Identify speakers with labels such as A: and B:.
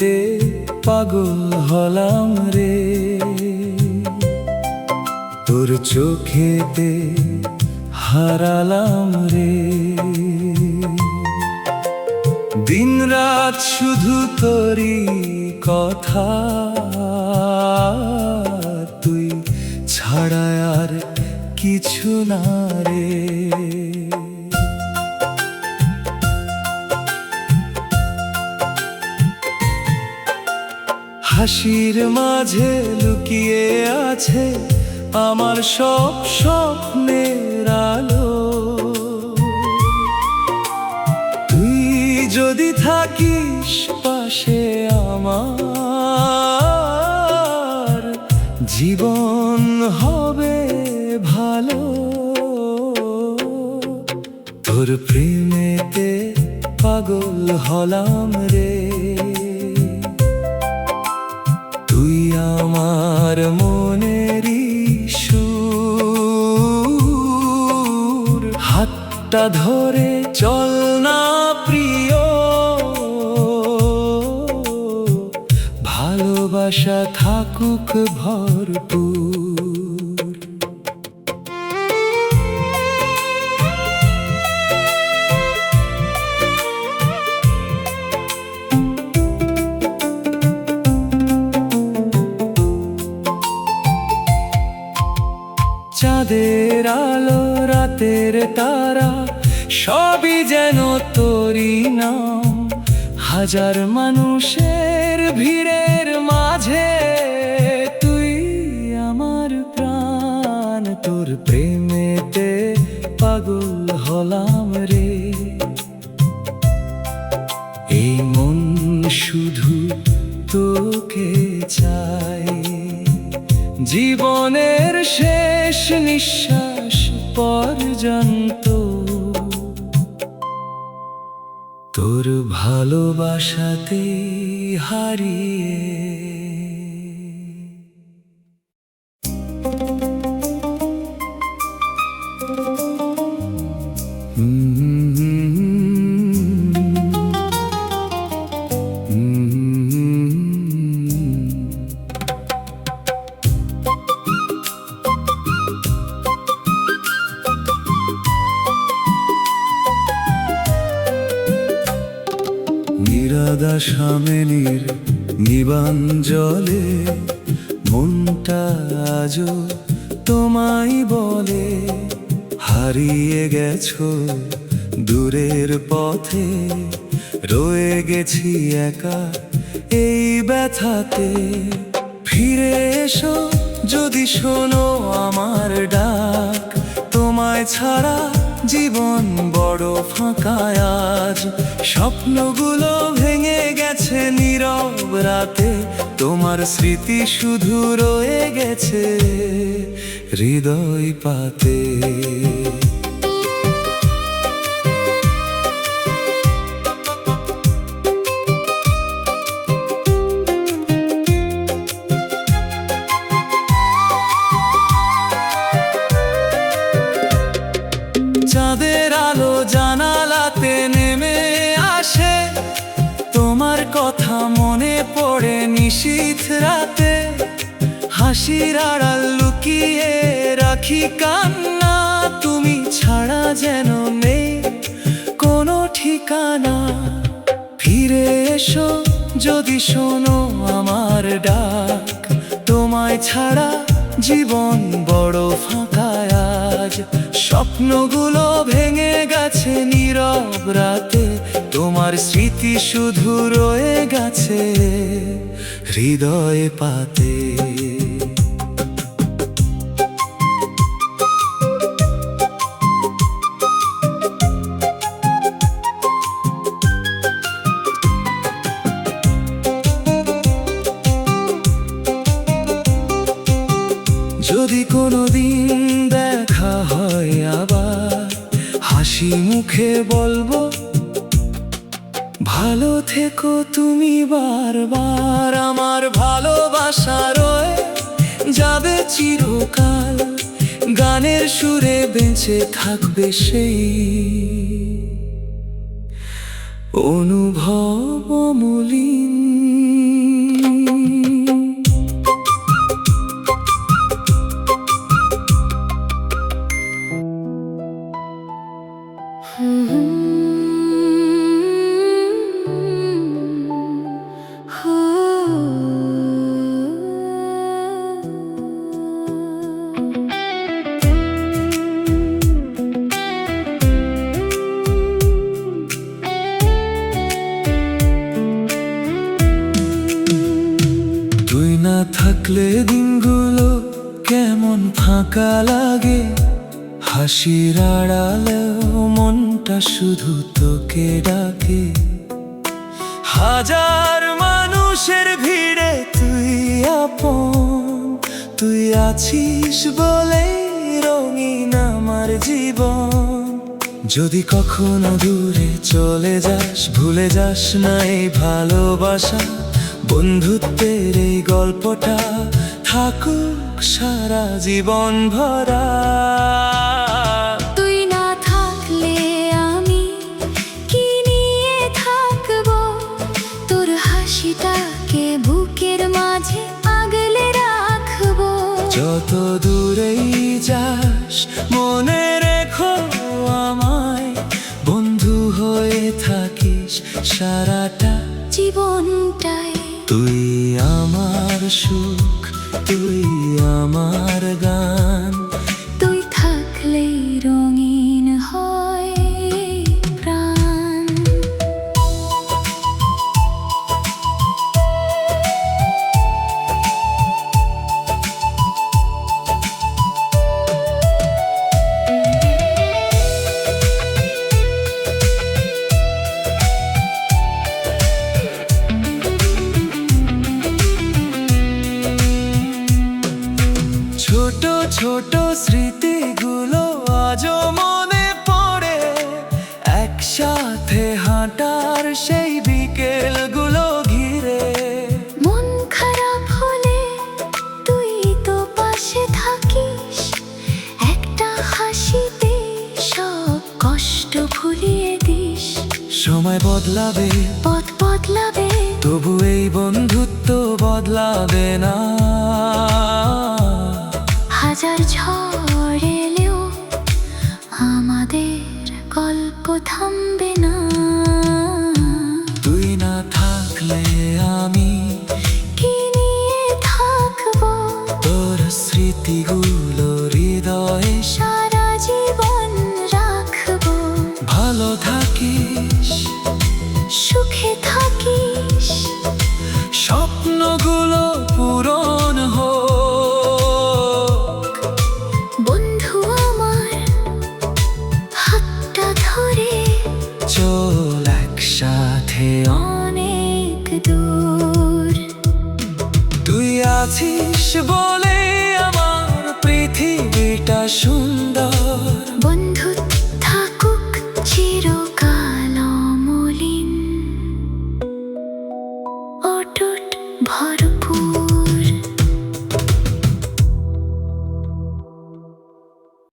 A: প্রেমেতে পাগল হলাম রে, তোর চোখেতে হারালাম রে। দিন রাত শুধু তোরই কথা, তুই ছাড়া আর কিছু না রে। হাসির মাঝে লুকিয়ে আছে আমার সব স্বপ্নের আলো। তুই যদি থাকিস পাশে আমার, জীবন হবে ভালো। তোর প্রেমেতে পাগল হলাম রে, তুই আমার মনেরই সুর। হাতটা ধরে চল না প্রিয়, ভালোবাসা থাকুক ভরপুর। চাঁদের আলো, রাতের তারা, সবই যেন তোরই নাম। হাজার মানুষের ভিড়ের মাঝে তুই আমার প্রাণ। তোর প্রেমেতে পাগল হলাম রে, এই মন শুধু তোকে চাই। জীবনের শেষ নিঃশ্বাস পর্যন্ত তোর ভালোবাসাতে হারিয়ে। নিরাদা সামেনির নিবান জলে মনটা আজও তোমায় বলে। হারিয়ে গেছো দূরের পথে, রয়ে গেছি একা এই ব্যথাতে। ফিরে এসো যদি শোনো আমার ডাক, তোমায় ছাড়া জীবন বড় ফাঁকা আজ। স্বপ্নগুলো ভেঙে গেছে নীরব রাতে, তোমার স্মৃতি শুধু রয়ে গেছে হৃদয় পাতে। চাঁদের আলো জানালাতে নেমে আসে, তোমার কথা মনে পড়ে নিশীথ রাতে। হাসির আড়াল লুকিয়ে রাখি কান্না, তুমি ছাড়া যেন নেই কোনো ঠিকানা। ফিরে এসো যদি শোনো আমার ডাক, তোমায় ছাড়া জীবন বড় ফাঁকা আজ। স্বপ্নগুলো ভেঙে গেছে নীরব রাতে, তোমার স্মৃতি শুধু রয়ে গেছে হৃদয় পাতে। যদি কোনোদিন দেখা হয় আবার, হাসি মুখে বলবো ভালো থেকো তুমি বারবার। আমার ভালোবাসা রয়ে যাবে চিরকাল, গানের সুরে বেঁচে থাকবে সেই অনুভব অমলিন। তুই না থাকলে দিনগুলো কেমন ফাঁকা লাগে, হাসির আড়ালেও মনটা শুধু তোকে ডাকে। হাজার মানুষের ভিড়ে তুই আপন, তুই আছিস বলেই রঙিন আমার জীবন। যদি কখনো দূরে চলে যাস, ভুলে যাস না এই ভালোবাসা, বন্ধুত্বের এই গল্পটা থাকুক সারা জীবন ভরা।
B: তুই না থাকলে আমি কি নিয়ে থাকবো, তোর হাসিটাকে বুকের মাঝে আগলে রাখবো।
A: যত দূরেই যাস মনে রেখো আমায়, বন্ধু হয়ে থাকিস সারাটা
B: জীবনটাই।
A: তুই আমার সুখ, তুই আমার গান,
B: তুই থাকলেই রঙিন হয় প্রাণ।
A: ছোট ছোট স্মৃতিগুলো আজও মনে পড়ে, একসাথে হাঁটার সেই বিকেলগুলো ঘিরে।
B: মন খারাপ হলে তুই তো পাশে থাকিস, একটা হাসিতে সব কষ্ট ভুলিয়ে দিস।
A: সময় বদলাবে,
B: পথ বদলাবে,
A: তবু এই বন্ধুত্ব বদলাবে না।
B: হাজার ঝড় এলেও আমাদের গল্প থামবে না।
A: তুই না থাকলে আমি
B: কি নিয়ে থাকবো,
A: তোর স্মৃতিগুলো হৃদয়ে
B: সারা জীবন রাখবো।
A: ভালো থাকিস,
B: সুখে থাকিস,
A: স্বপ্নগুলো পূরণ হোক।
B: বন্ধু আমার হাতটা ধরে
A: চল একসাথে
B: অনেক দূর।
A: তুই আছিস বলে